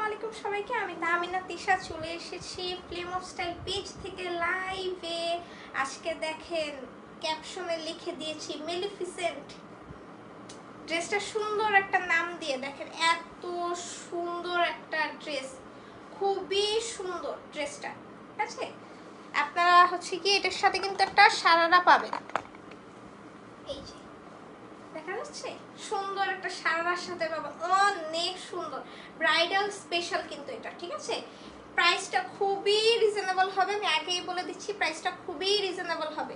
আলাইকুম সবাইকে, আমি তাহমিনা তিশা চলে এসেছি ফিল্ম অফ স্টাইল পেজ থেকে লাইভে। আজকে দেখেন ক্যাপশনে লিখে দিয়েছি মেলিফিসেন্ট। ড্রেসটা সুন্দর একটা নাম দিয়ে, দেখেন এত সুন্দর একটা ড্রেস, খুবই সুন্দর ড্রেসটা। ঠিক আছে, আপনারা হচ্ছে কি এটার সাথে কিন্তু একটা সারারা পাবেন, এই যে দেখা যাচ্ছে সুন্দর একটা সারার সাথে পাবো, অনেক সুন্দর ব্রাইডাল স্পেশাল কিন্তু এটা। ঠিক আছে, প্রাইসটা খুবই রিজনেবল হবে, আমি আগেই বলে দিচ্ছি প্রাইসটা খুবই রিজনেবল হবে।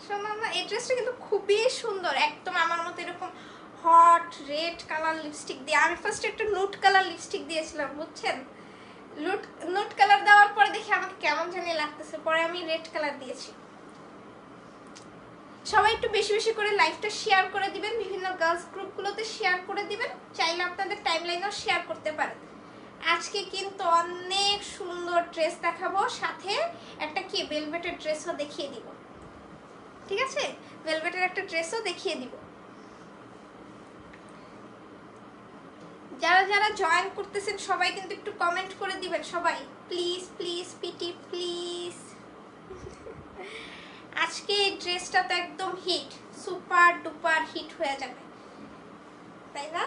শোনো না, এই ড্রেসটা কিন্তু খুবই সুন্দর, একদম আমার মতো এরকম হট রেড কালার লিপস্টিক দিয়ে। আমি ফার্স্ট একটা নুট কালার লিপস্টিক দিয়েছিলাম, বুঝছেন? নুট কালার দেওয়ার পরে দেখি আমাকে কেমন জানি লাগতেছে, পরে আমি রেড কালার দিয়েছি। সবাই একটু বেশি বেশি করে লাইভটা শেয়ার করে দিবেন, বিভিন্ন গার্লস গ্রুপগুলোতে শেয়ার করে দিবেন, চাইলে আপনাদের টাইমলাইনেও শেয়ার করতে পারেন। আজকে কিন্তু অনেক সুন্দর ড্রেস দেখাবো, সাথে একটা কি ভেলভেটের ড্রেসও দেখিয়ে দিব। ঠিক আছে, ভেলভেটের একটা ড্রেসও দেখিয়ে দিব। যারা যারা জয়েন করতেছেন সবাই কিন্তু একটু কমেন্ট করে দিবেন, সবাই প্লিজ প্লিজ পিটি প্লিজ। আজকে এই ড্রেসটা তো একদম হিট, সুপার ডুপার হিট হয়ে যাবে, তাই না?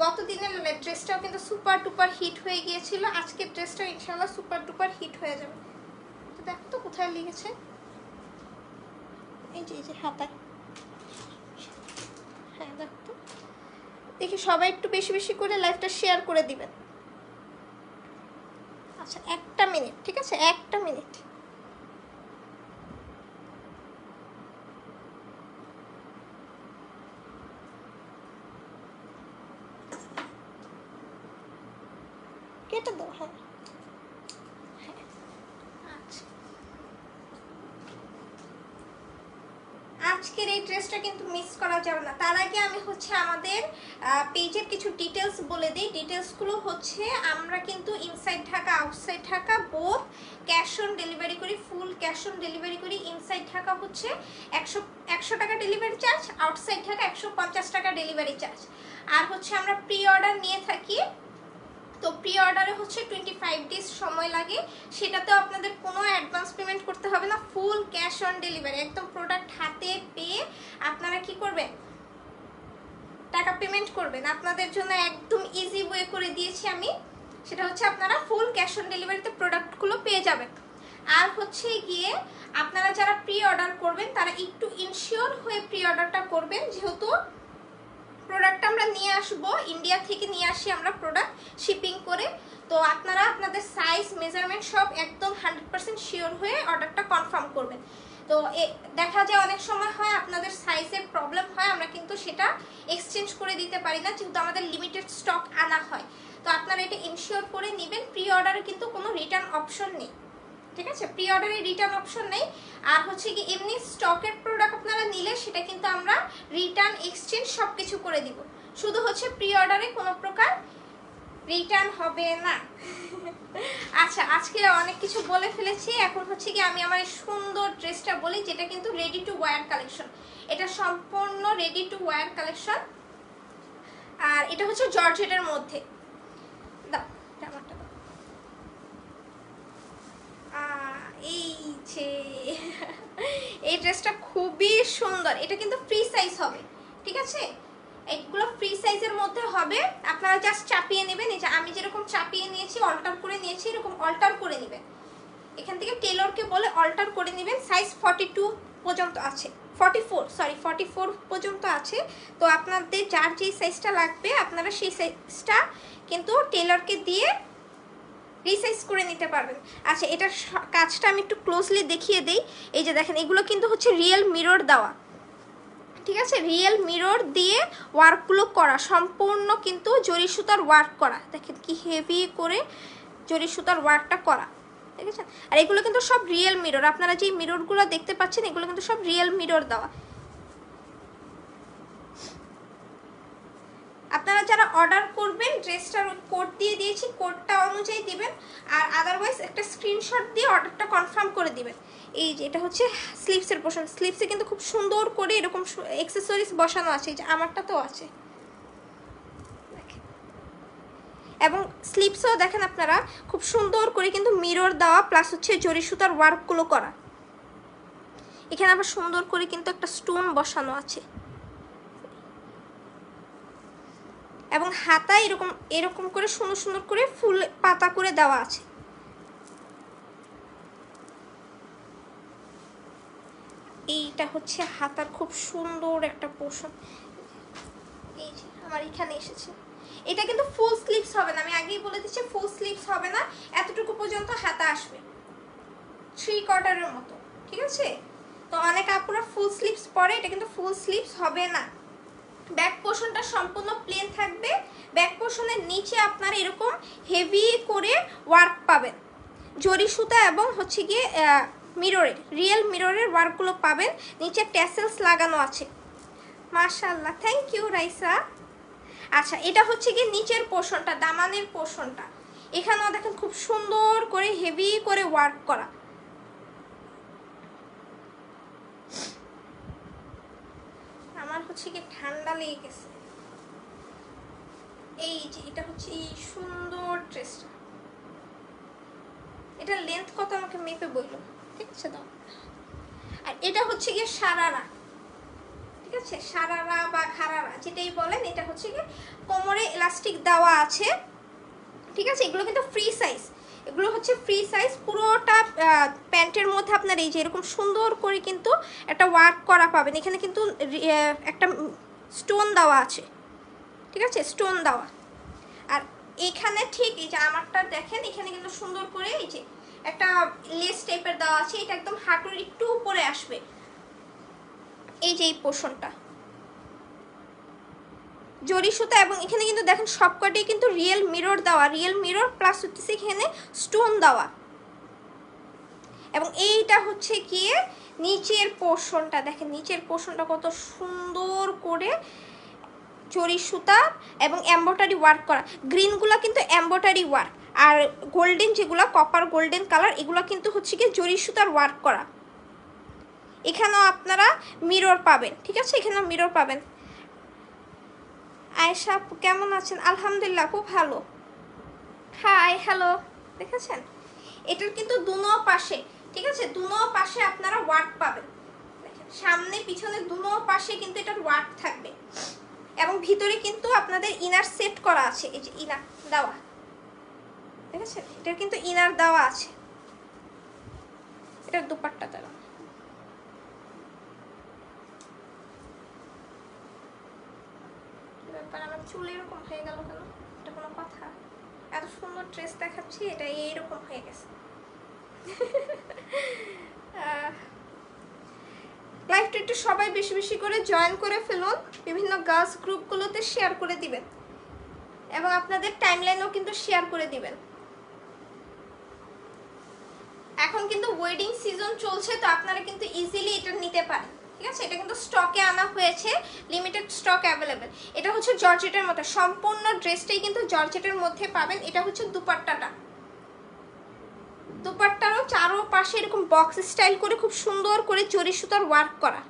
গত দিনের ড্রেসটাও কিন্তু সুপার ডুপার হিট হয়ে গিয়েছিল, আজকের ড্রেসটাও ইনশাআল্লাহ সুপার ডুপার হিট হয়ে যাবে। তো দেখো তো কোথায় লেগেছে, এই যে হাতায়। হ্যাঁ দেখো তো, দেখি সবাই একটু বেশি বেশি করে লাইভটা শেয়ার করে দিবেন। আচ্ছা একটা মিনিট, ঠিক আছে, একটা মিনিট। কেটে দাও। হ্যাঁ আচ্ছা, আজকের এই ড্রেসটা কিন্তু মিস করা যাবে না। তার আগে আমি হচ্ছে আমাদের পেজের কিছু ডিটেলস বলে দিই। ডিটেলসগুলো হচ্ছে আমরা কিন্তু inside Dhaka outside Dhaka both cash on delivery করি, ফুল ক্যাশ অন ডেলিভারি করি। ইনসাইড ঢাকা হচ্ছে 100 টাকা ডেলিভারি চার্জ, আউটসাইড ঢাকা 150 টাকা ডেলিভারি চার্জ। আর হচ্ছে আমরা প্রি অর্ডার নিয়ে থাকি, তো প্রি অর্ডারে হচ্ছে 25 ডেজ সময় লাগে, সেটাতেও আপনাদের কোনো অ্যাডভান্স পেমেন্ট করতে হবে না, ফুল ক্যাশ অন ডেলিভারি। একদম প্রোডাক্ট হাতে পেয়ে আপনারা কি করবেন, টাকা পেমেন্ট করবেন। আপনাদের জন্য একদম ইজি ওয়ে করে দিয়েছি আমি, সেটা হচ্ছে আপনারা ফুল ক্যাশ অন ডেলিভারিতে প্রোডাক্টগুলো পেয়ে যাবেন। আর হচ্ছে গিয়ে আপনারা যারা প্রি অর্ডার করবেন তারা একটু ইনশিওর হয়ে প্রি অর্ডারটা করবেন, যেহেতু প্রোডাক্টটা আমরা নিয়ে আসবো, ইন্ডিয়া থেকে নিয়ে আসি আমরা প্রোডাক্ট শিপিং করে। তো আপনারা আপনাদের সাইজ মেজারমেন্ট সব একদম 100% শিওর হয়ে অর্ডারটা কনফার্ম করবেন। তো দেখা যায় অনেক সময় হয় আপনাদের সাইজের প্রবলেম হয়, আমরা কিন্তু সেটা এক্সচেঞ্জ করে দিতে পারি না, যেহেতু আমাদের লিমিটেড স্টক আনা হয়। তো আপনারা এটা ইনশিওর করে নেবেন। প্রি অর্ডারে কিন্তু কোনো রিটার্ন অপশন নেই, ঠিক আছে, প্রি অর্ডারে রিটার্ন অপশন নেই। আর হচ্ছে কি এমনি স্টকের প্রোডাক্ট আপনারা নিলে সেটা কিন্তু আমরা রিটার্ন এক্সচেঞ্জ সব কিছু করে দিব, শুধু হচ্ছে প্রি অর্ডারে কোনো প্রকার রিটার্ন হবে না। আচ্ছা, আজকে অনেক কিছু বলে ফেলেছি, এখন হচ্ছে কি আমি আমার সুন্দর ড্রেসটা বলি, যেটা কিন্তু রেডি টু ওয়্যার কালেকশন। এটা সম্পূর্ণ রেডি টু ওয়্যার কালেকশন, আর এটা হচ্ছে জর্জেটের মধ্যে। দাও জামাটা দাও। এই যে এই ড্রেসটা খুবই সুন্দর, এটা কিন্তু ফ্রি সাইজ হবে, ঠিক আছে, এইগুলো ফ্রি সাইজের মধ্যে হবে। আপনারা জাস্ট চাপিয়ে নেবেন, এই যে আমি যেরকম চাপিয়ে নিয়েছি, অল্টার করে নিয়েছি, এরকম অল্টার করে নেবেন। এখান থেকে টেলরকে বলে অল্টার করে নেবেন। সাইজ 42 পর্যন্ত আছে, 44 পর্যন্ত আছে। তো আপনাদের যার যেই সাইজটা লাগবে আপনারা সেই সাইজটা কিন্তু টেলরকে দিয়ে রিসাইজ করে নিতে পারবেন। আচ্ছা, এটার কাজটা আমি একটু ক্লোজলি দেখিয়ে দিই। এই যে দেখেন, এগুলো কিন্তু হচ্ছে রিয়েল মিরর দেওয়া, ঠিক আছে, রিয়েল মিরর দিয়ে ওয়ার্কগুলো করা, সম্পূর্ণ কিন্তু জরি সুতার ওয়ার্ক করা। দেখেন কি হেভি করে জরি সুতার ওয়ার্কটা করা, ঠিক আছে। আর এগুলো কিন্তু সব রিয়েল মিরর, আপনারা যে মিররগুলো দেখতে পাচ্ছেন এগুলো কিন্তু সব রিয়েল মিরর দেওয়া। আপনারা যারা অর্ডার করবেন ড্রেসটার কোড দিয়ে দিয়েছি, কোডটা অনুযায়ী দিবেন, আর আদারওয়াইজ একটা স্ক্রিনশট দিয়ে অর্ডারটা কনফার্ম করে দিবেন। এই যে এটা হচ্ছে স্লিভসের পোর্শন, স্লিভসে কিন্তু খুব সুন্দর করে এরকম অ্যাকসেসরিজ বসানো আছে, এই যে আমারটা তো আছে, এবং স্লিভসও দেখেন আপনারা খুব সুন্দর করে কিন্তু মিরর দেওয়া, প্লাস হচ্ছে জরি সুতার ওয়ার্কগুলো করা। এখানে আবার সুন্দর করে কিন্তু একটা স্টোন বসানো আছে, এবং হাতায় এরকম এরকম করে সুন্দর সুন্দর করে ফুল পাতা করে দেওয়া আছে। এইটা হচ্ছে হাতার খুব সুন্দর একটা পোর্শন, এই যে আমার এখানে এসেছে। এটা কিন্তু ফুল স্লিভস হবে না, আমি আগেই বলে দিচ্ছি ফুল স্লিভস হবে না, এতটুকু পর্যন্ত হাতা আসবে 3/4 মতো, ঠিক আছে? তো অনেক আপুরা ফুল স্লিভস পরে, এটা কিন্তু ফুল স্লিভস হবে না। ব্যাক পোর্শনটা সম্পূর্ণ প্লেন থাকবে, ব্যাক পোর্শনের নিচে আপনারা এরকম হেভি করে ওয়ার্ক পাবেন, জরি সুতা এবং হচ্ছে গিয়ে মিররের রিয়েল মিররের ওয়ার্কগুলো পাবেন, নিচে ট্যাসেলস লাগানো আছে। মাশাআল্লাহ, থ্যাংক ইউ রাইসা। আচ্ছা, এটা হচ্ছে গিয়ে নিচের পোর্শনটা, দামানের পোর্শনটা, এখানেও দেখেন খুব সুন্দর করে হেভি করে ওয়ার্ক করা। আমার হচ্ছে কি ঠান্ডা লেগে গেছে। এই যে এটা হচ্ছে এই সুন্দর ড্রেসটা, এটা লেন্থ কত আমাকে মেপে বললো, ঠিক আছে দাও। আর এটা হচ্ছে গিয়ে সারারা, ঠিক আছে, সারারা বা খারারা যেটাই বলেন, এটা হচ্ছে গিয়ে কোমরে ইলাস্টিক দেওয়া আছে, ঠিক আছে? এগুলো কিন্তু ফ্রি সাইজ, এগুলো হচ্ছে ফ্রি সাইজ। পুরোটা প্যান্টের মধ্যে আপনার এই যে এরকম সুন্দর করে কিন্তু একটা ওয়ার্ক করা পাবেন। এখানে কিন্তু একটা স্টোন দেওয়া আছে, ঠিক আছে, স্টোন দেওয়া। আর এখানে ঠিক এই যে আমারটা দেখেন, এখানে কিন্তু সুন্দর করে এই যে একটা লেস টাইপের দেওয়া আছে, এটা একদম হাঁটুর একটু উপরে আসবে, এই যে এই পোর্শনটা জরি সুতা, এবং এখানে কিন্তু দেখেন সবকটাই কিন্তু রিয়েল মিরর দেওয়া, রিয়েল মিরর প্লাস হচ্ছে এখানে স্টোন দেওয়া। এবং এইটা হচ্ছে গিয়ে নিচের পোর্শনটা, দেখেন নিচের পোর্শনটা কত সুন্দর করে জরি সুতা এবং এমব্রয়ডারি ওয়ার্ক করা। গ্রিনগুলো কিন্তু এমব্রয়ডারি ওয়ার্ক, আর গোল্ডেন যেগুলো কপার গোল্ডেন কালার, এগুলো কিন্তু হচ্ছে গিয়ে জরি সুতার ওয়ার্ক করা। এখানেও আপনারা মিরর পাবেন, ঠিক আছে, এখানেও মিরর পাবেন। আয়েশা আপু কেমন আছেন? আলহামদুলিল্লাহ, খুব ভালো। হাই, হ্যালো, দেখেছেন এটার কিন্তু দুনো পাশে, ঠিক আছে, দুনো পাশে আপনারা ওয়ার্ক পাবেন, দেখেন সামনে পিছনে দুনো পাশে কিন্তু এটার ওয়ার্ক থাকবে। এবং ভিতরে কিন্তু আপনাদের ইনার সেট করা আছে, এই যে ইনার দেওয়া, দেখেছেন এটার কিন্তু ইনার দেওয়া আছে। এটার দুপাট্টা দেওয়া, ব্যাপার আমার চুল এরকম হয়ে গেল কেন? এটা কোনো কথা? এত সুন্দর ড্রেস দেখাচ্ছি, এটা এইরকম হয়ে গেছে। লাইভটা একটু সবাই বেশি বেশি করে জয়েন করে ফেলুন, বিভিন্ন গার্লস গ্রুপগুলোতে শেয়ার করে দিবেন, এবং আপনাদের টাইমলাইনেও কিন্তু শেয়ার করে দিবেন। এখন কিন্তু ওয়েডিং সিজন চলছে, তো আপনারা কিন্তু ইজিলি এটা নিতে পারেন, ঠিক আছে? এটা কিন্তু স্টকে আনা হয়েছে, লিমিটেড স্টক অ্যাভেলেবেল। এটা হচ্ছে জর্জেটের মধ্যে, সম্পূর্ণ ড্রেসটাই কিন্তু জর্জেটের মধ্যে পাবেন। এটা হচ্ছে দুপাট্টাটা, দুপাট্টারও চারোপাশে এরকম বক্স স্টাইল করে খুব সুন্দর করে জরি সুতার ওয়ার্ক করা।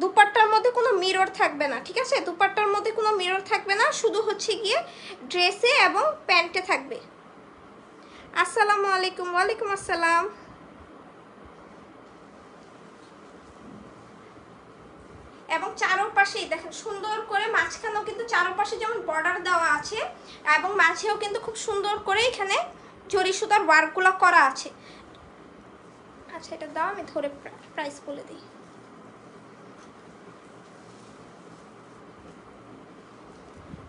দুপাট্টার মধ্যে কোনো মিরর থাকবে না, ঠিক আছে, দুপাট্টার মধ্যে কোনো মিরর থাকবে না, শুধু হচ্ছে গিয়ে ড্রেসে এবং প্যান্টে থাকবে। আসসালামু আলাইকুম। ওয়ালাইকুম আসসালাম। এবং চারোপাশেই দেখেন সুন্দর করে, মাঝখানেও কিন্তু চারোপাশে যেমন বর্ডার দেওয়া আছে, এবং মাঝেও কিন্তু খুব সুন্দর করে এখানে জরি সুতার ওয়ার্কগুলো করা আছে। আচ্ছা, এটা দাও, আমি ধরে প্রাইস বলে দিই।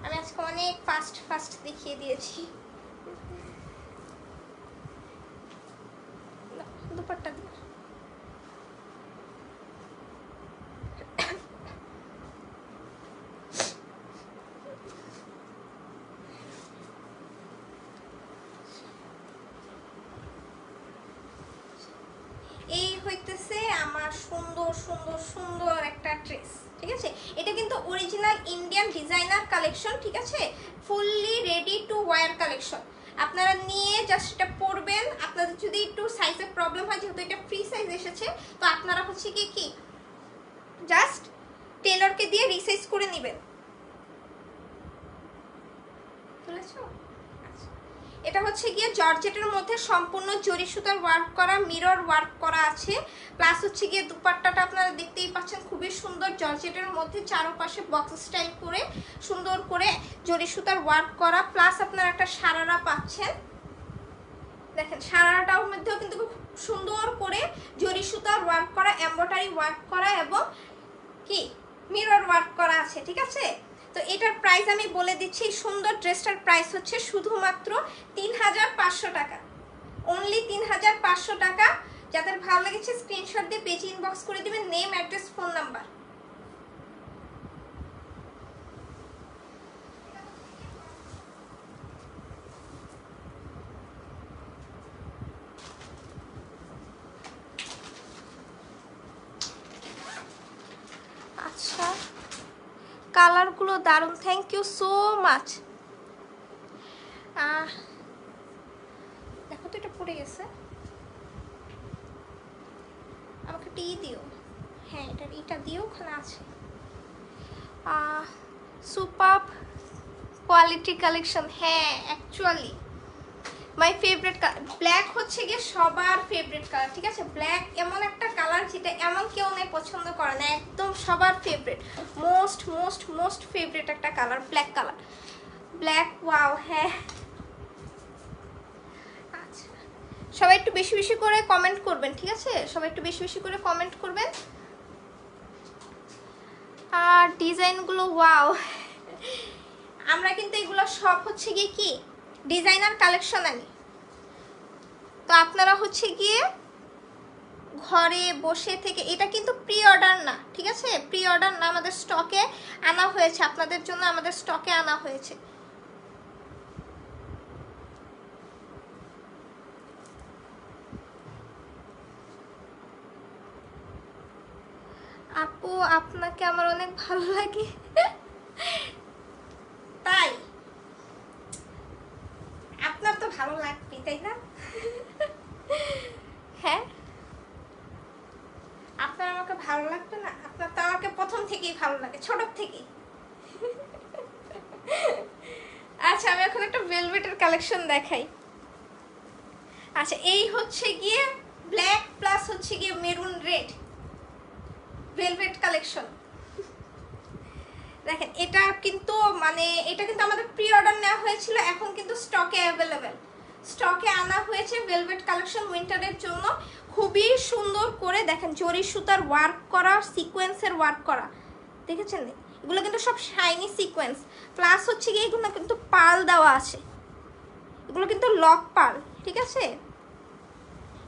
আমি আজকে অনেক ফাস্ট দেখিয়ে দিয়েছি। দুপাট্টা দিয়ে এই হইতেছে আমার সুন্দর সুন্দর সুন্দর একটা ড্রেস, ঠিক আছে? এটা কিন্তু অরিজিনাল ইন্ডিয়ান ডিজাইনার কালেকশন, ঠিক আছে, fully ready to wire collection. আপনারা নিয়ে জাস্ট এটা পরবেন। আপনাদের যদি একটু সাইজের প্রবলেম হয়, যেহেতু এটা ফ্রি সাইজ এসেছে, তো আপনারা হচ্ছে কি জাস্ট টেলরকে দিয়ে রিসাইজ করে নেবেন। বুঝেছো? এটা হচ্ছে গিয়ে জর্জেটের মধ্যে সম্পূর্ণ জরি সুতার ওয়ার্ক করা, মিরর ওয়ার্ক করা আছে। প্লাস হচ্ছে গিয়ে দুপাট্টাটা আপনারা দেখতেই পাচ্ছেন খুবই সুন্দর, জর্জেটের মধ্যে চারপাশে বক্স স্টাইল করে সুন্দর করে জরি সুতার ওয়ার্ক করা। প্লাস আপনারা একটা সারারা পাচ্ছেন, দেখেন সারারাটার মধ্যেও কিন্তু খুব সুন্দর করে জরি সুতার ওয়ার্ক করা, এমব্রয়ডারি ওয়ার্ক করা এবং কি মিরর ওয়ার্ক করা আছে, ঠিক আছে। তো এটার প্রাইস আমি বলে দিচ্ছি, সুন্দর ড্রেসটার প্রাইস হচ্ছে শুধুমাত্র 3500 টাকা, অনলি 3500 টাকা। যাদের ভালো লেগেছে স্ক্রিনশট দিয়ে পেজে ইনবক্স করে দিবেন, নেম, অ্যাড্রেস, ফোন নাম্বার। আচ্ছা, কালারগুলো দারুণ, থ্যাংক ইউ সো মাচ। দেখো তো এটা পড়ে গেছে, আমাকে টি দিও। হ্যাঁ, এটা দিও, ওখানে আছে। সুপার কোয়ালিটি কালেকশন, হ্যাঁ actually my favourite colour. Black হচ্ছে গিয়ে সবার ফেভারিট কালার, ঠিক আছে। ব্ল্যাক এমন একটা কালার যেটা এমন কেউ নেই পছন্দ করে না, একদম সবার favourite, most most most favourite একটা colour black colour. Black, wow. হ্যাঁ, আচ্ছা, সবাই একটু বেশি বেশি করে কমেন্ট করবেন, ঠিক আছে, সবাই একটু বেশি বেশি করে কমেন্ট করবেন। আর ডিজাইনগুলো ওয়াও, আমরা কিন্তু এগুলো সব হচ্ছে গিয়ে কি ডিজাইনার কালেকশন আনি, তো আপনারা হচ্ছে গিয়ে ঘরে বসে থেকে, এটা কিন্তু প্রি অর্ডার না, ঠিক আছে, প্রি অর্ডার না, আমাদের স্টকে আনা হয়েছে, আপনাদের জন্য আমাদের স্টকে আনা হয়েছে। আপু আপনাকে আমার অনেক ভালো লাগে। তাই আপনার তো ভালো লাগবে, তাই না? হ্যাঁ, আপনার আমাকে ভালো লাগবে না? আপনার তো আমাকে প্রথম থেকেই ভালো লাগে, ছোট থেকেই। আচ্ছা, আমি এখন একটা ভেলভেটের কালেকশন দেখাই। আচ্ছা, এই হচ্ছে গিয়ে ব্ল্যাক প্লাস হচ্ছে গিয়ে মেরুন রেড ভেলভেট কালেকশন। দেখেন এটা কিন্তু এটা কিন্তু আমাদের প্রি অর্ডার নেওয়া হয়েছিল, এখন কিন্তু স্টকে অ্যাভেলেবেল, স্টকে আনা হয়েছে ভেলভেট কালেকশন উইন্টারের জন্য। খুবই সুন্দর করে দেখেন জরি সুতার ওয়ার্ক করা, সিকোয়েন্সের ওয়ার্ক করা, দেখেছেন? এগুলো কিন্তু সব শাইনি সিকোয়েন্স, প্লাস হচ্ছে গিয়ে এগুলো কিন্তু পাল দেওয়া আছে, এগুলো কিন্তু লক পাল, ঠিক আছে,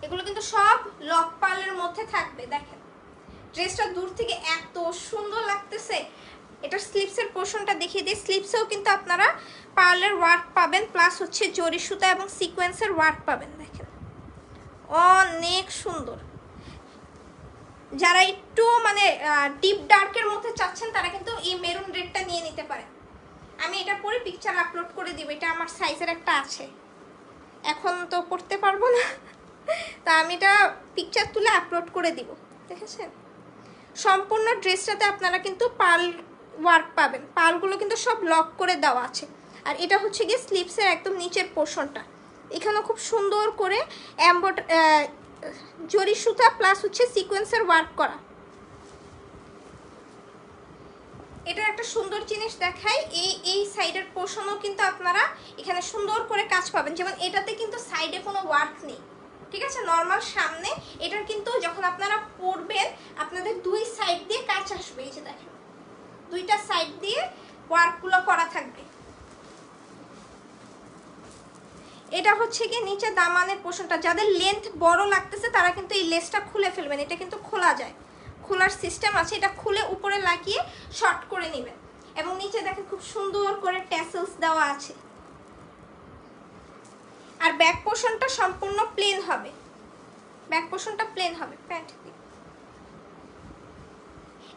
এগুলো কিন্তু সব লক পালের মধ্যে থাকবে। দেখেন ড্রেসটা দূর থেকে এত সুন্দর লাগতেছে। এটার স্লিপসের পোর্শনটা দেখিয়ে দিই, স্লিপসেও কিন্তু আপনারা পার্লের ওয়ার্ক পাবেন, প্লাস হচ্ছে জরি সুতা এবং সিকোয়েন্সের ওয়ার্ক পাবেন। দেখেন অনেক সুন্দর। যারা একটু ডিপ ডার্কের মধ্যে চাচ্ছেন তারা কিন্তু এই মেরুন রেডটা নিয়ে নিতে পারেন। আমি এটা পরে পিকচার আপলোড করে দিব, এটা আমার সাইজের একটা আছে, এখন তো পড়তে পারবো না, তা আমি এটা পিকচার তুলে আপলোড করে দিব। দেখেছেন সম্পূর্ণ ড্রেসটাতে আপনারা কিন্তু পার্ল ওয়ার্ক পাবেন, পার্লগুলো কিন্তু সব লক করে দেওয়া আছে। আর এটা হচ্ছে গিয়ে স্লিপসের একদম নিচের পোর্শনটা, এখানেও খুব সুন্দর করে জরি সুতা প্লাস হচ্ছে সিকোয়েন্সের ওয়ার্ক করা। এটা একটা সুন্দর জিনিস দেখাই, এই সাইডের পোর্শনও কিন্তু আপনারা এখানে সুন্দর করে কাজ পাবেন, যেমন এটাতে কিন্তু সাইডে কোনো ওয়ার্ক নেই, ঠিক আছে, নর্মাল সামনে। এটার কিন্তু যখন আপনারা পরবেন আপনাদের দুই সাইড দিয়ে কাজ আসবে, এই যে দেখেন দুইটা সাইড দিয়ে ওয়ার্কগুলো করা থাকবে। এটা হচ্ছে কি নিচে দামানের পোর্শনটা, যাদের লেন্থ বড় লাগতেছে তারা কিন্তু এই লেসটা খুলে ফেলবেন, এটা কিন্তু খোলা যায়, খোলার সিস্টেম আছে, এটা খুলে উপরে লাগিয়ে শর্ট করে নেবেন। এবং নিচে দেখেন খুব সুন্দর করে ট্যাসেলস দেওয়া আছে। আর ব্যাক পোর্শনটা সম্পূর্ণ প্লেন হবে, ব্যাক পোর্শনটা প্লেন হবে। প্যান্ট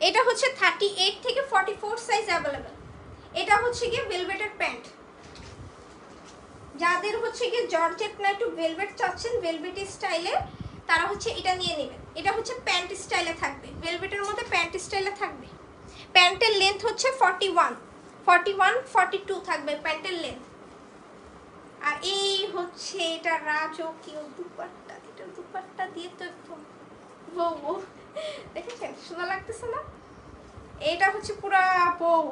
এটা হচ্ছে 38 থেকে 44 সাইজ অ্যাভেলেবেল। এটা হচ্ছে গিয়ে ভেলভেটের প্যান্ট, যাদের হচ্ছে গিয়ে জর্জেট না একটু ভেলভেট চাচ্ছেন ভেলভেটি স্টাইলে, তারা হচ্ছে এটা নিয়ে নেবেন। এটা হচ্ছে প্যান্ট স্টাইলে থাকবে, ভেলভেটের মধ্যে প্যান্ট স্টাইলে থাকবে। প্যান্টের লেন্থ হচ্ছে 41, 42 থাকবে প্যান্টের লেন্থ। আর এই হচ্ছে এটা রাজকীয় দুপাট্টা, এটা দুপাট্টা দিয়ে তো একদম বউ, দেখেছেন সুন্দর লাগতেছে না? এটা হচ্ছে পুরা বউ।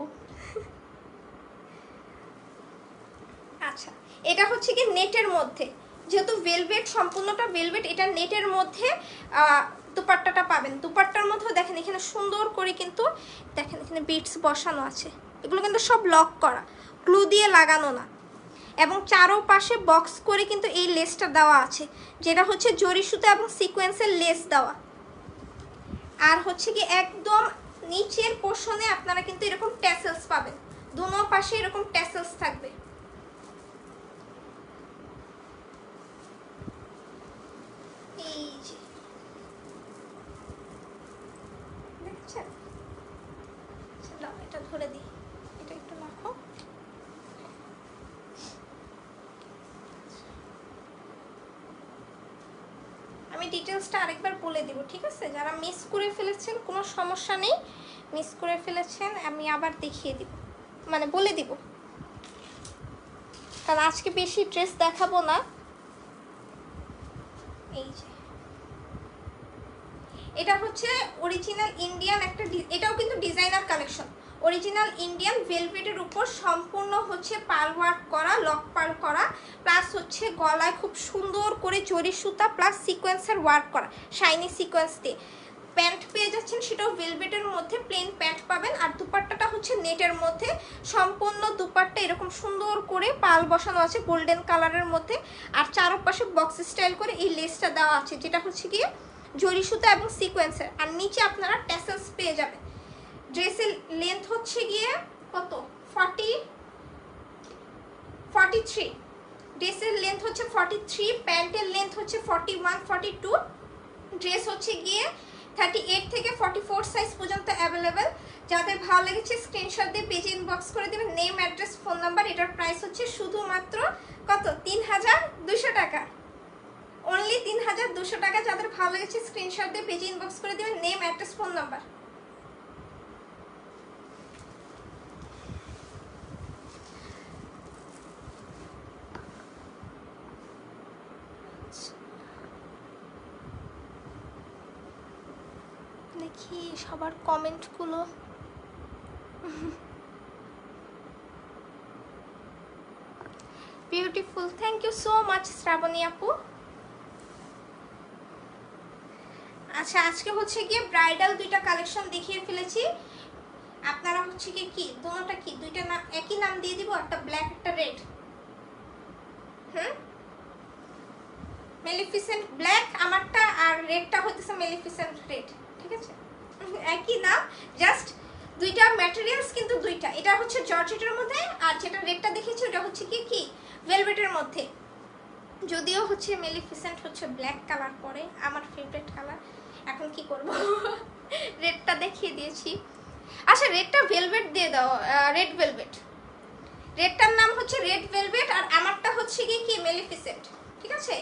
আচ্ছা, এটা হচ্ছে কি নেটের মধ্যে, যেহেতু ভেলভেট, সম্পূর্ণটা ভেলভেট, এটা নেটের মধ্যে দুপাট্টাটা পাবেন। দুপাট্টার মধ্যেও দেখেন এখানে সুন্দর করে কিন্তু দেখেন এখানে বিটস বসানো আছে, এগুলো কিন্তু সব লক করা, ক্লু দিয়ে লাগানো না। এবং চারো পাশে বক্স করে কিন্তু এই লেসটা দেওয়া আছে, যেটা হচ্ছে জরি সুতা এবং সিকোয়েন্সের লেস দেওয়া। আর হচ্ছে কি একদম নিচের পোর্শনে আপনারা কিন্তু এরকম ট্যাসেলস পাবেন, দুনো পাশে এরকম ট্যাসেলস থাকবে। এই যে দেখছেন, এটা ধরে দিই, এটা একটু রাখো। আমি ডিটেলসটা আরেকবার বলে দিব, ঠিক আছে? যারা মিস করে ফেলেছেন কোনো সমস্যা নেই, মিস করে ফেলেছেন আমি আবার দেখিয়ে দিব, মানে বলে দিব, কারণ আজকে বেশি ড্রেস দেখাবো না। এই যে এটা হচ্ছে অরিজিনাল ইন্ডিয়ান একটা, এটাও কিন্তু ডিজাইনার কালেকশন। অরিজিনাল ইন্ডিয়ান ভেলভেটের উপর সম্পূর্ণ হচ্ছে পার্ল ওয়ার্ক করা, লক পার্ল করা, প্লাস হচ্ছে গলায় খুব সুন্দর করে জরি সুতা প্লাস সিকোয়েন্সের ওয়ার্ক করা, শাইনি সিকোয়েন্স দিয়ে। প্যান্ট পেয়ে যাচ্ছেন, সেটাও ভেলভেটের মধ্যে প্লেন প্যান্ট পাবেন। আর দুপাট্টাটা হচ্ছে নেটের মধ্যে, সম্পূর্ণ দুপাট্টা এরকম সুন্দর করে পাল বসানো আছে গোল্ডেন কালারের মধ্যে। আর চারপাশে বক্স স্টাইল করে এই লেসটা দেওয়া আছে, যেটা হচ্ছে গিয়ে জরি সুতা এবং সিকোয়েন্সের। আর নিচে আপনারা ট্যাসেলস পেয়ে যাবেন। ড্রেসের লেন্থ হচ্ছে গিয়ে কত, 43, ড্রেসের লেন্থ হচ্ছে 43, প্যান্টের লেন্থ হচ্ছে 41, 42, ড্রেস হচ্ছে গিয়ে 38 থেকে 44 সাইজ পর্যন্ত অ্যাভেলেবেল। যাদের ভালো লেগেছে স্ক্রিনশট দিয়ে পেজে ইনবক্স করে দেবেন, নেম, অ্যাড্রেস, ফোন নাম্বার। এটার প্রাইস হচ্ছে শুধুমাত্র কত, 3200 টাকা, অনলি 3200 টাকা। যাদের ভালো লেগেছে স্ক্রিনশট দিয়ে পেজে ইনবক্স করে দেবেন, নেম, অ্যাড্রেস, ফোন নাম্বার। দেখি সবার কমেন্টগুলো। Beautiful, thank you so much Srabani আপু। আচ্ছা, আজকে হচ্ছে গিয়ে ব্রাইডাল দুইটা কালেকশন দেখিয়ে ফেলেছি। আপনারা হচ্ছে গিয়ে কি দুটোটা কি দুইটা নাম একই নাম দিয়ে দিব, একটা ব্ল্যাক একটা রেড। মেলিফিসেন্ট ব্ল্যাক আমারটা, আর রেডটা হচ্ছে মেলিফিসেন্ট রেড, ঠিক আছে? একই নাম, জাস্ট দুইটা ম্যাটেরিয়ালস কিন্তু দুইটা। এটা হচ্ছে জর্জেটের মধ্যে, আর যেটা রেডটা দেখেছি ওটা হচ্ছে কি ভেলভেটের মধ্যে। যদিও হচ্ছে মেলিফিসেন্ট হচ্ছে ব্ল্যাক কালার পরে, আমার ফেভারিট কালার। এখন কি করব, রেডটা দেখিয়ে দিয়েছি। আচ্ছা, রেডটা ভেলভেট দিয়ে দাও, রেড ভেলভেট। রেডটার নাম হচ্ছে রেড ভেলভেট, আর আমারটা হচ্ছে কি মেলিফিসেন্ট, ঠিক আছে?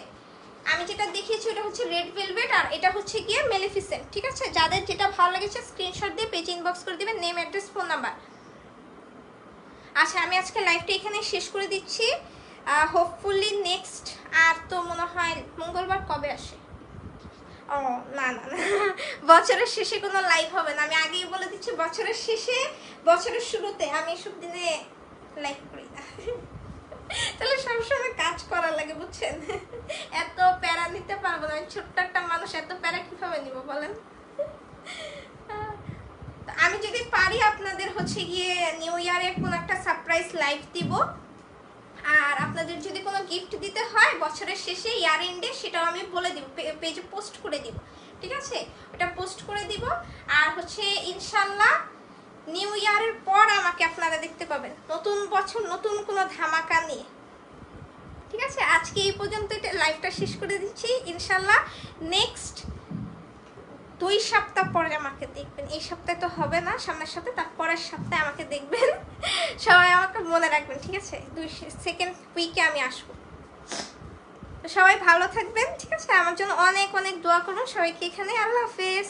আমি যেটা দেখিয়েছি ওটা হচ্ছে রেড ভেলভেট, আর এটা হচ্ছে গিয়ে মেলিফিসেন্ট, ঠিক আছে? যাদের যেটা ভালো লেগেছে স্ক্রিনশট দিয়ে পেজে ইনবক্স করে দিবেন, নেম, অ্যাড্রেস, ফোন নাম্বার। আচ্ছা, আমি আজকে লাইভটা এখানে শেষ করে দিচ্ছি। হোপফুলি নেক্সট, আর তো মনে হয় মঙ্গলবার কবে আসে? ও না না না, বছরের শেষে কোনো লাইভ হবে না, আমি আগেই বলে দিচ্ছি। বছরের শেষে, বছরের শুরুতে আমি এসব দিনে লাইভ করি না। তাহলে সবসময় কাজ করা লাগে, বুঝছেন? এত প্যারা নিতে পারবো না, ছোট্ট একটা মানুষ, এত প্যারা কিভাবে নিব বলেন? আমি যদি পারি আপনাদের হচ্ছে গিয়ে নিউ ইয়ারের কোনো একটা সারপ্রাইজ লাইভ দিব। আর আপনাদের যদি কোনো গিফট দিতে হয় বছরের শেষে, ইয়ার এন্ডে, সেটাও আমি বলে দিব, পেজে পোস্ট করে দিব, ঠিক আছে? ওটা পোস্ট করে দিব। আর হচ্ছে ইনশাল্লাহ নিউ ইয়ারের পর আমাকে আপনারা দেখতে পাবেন নতুন বছর নতুন কোনো ধামাকা নিয়ে, ঠিক আছে? আজকে এই পর্যন্ত লাইভটা শেষ করে দিচ্ছি। ইনশাল্লাহ নেক্সট 2 সপ্তাহ পরে আমাকে দেখবেন, এই সপ্তাহে তো হবে না, সামনের সপ্তাহে, তার পরের সপ্তাহে আমাকে দেখবেন। সবাই আমাকে মনে রাখবেন, ঠিক আছে? সেকেন্ড উইকে আমি আসবো। সবাই ভালো থাকবেন, ঠিক আছে? আমার জন্য অনেক অনেক দোয়া করুন সবাইকে। এখানে আল্লাহ হাফেজ।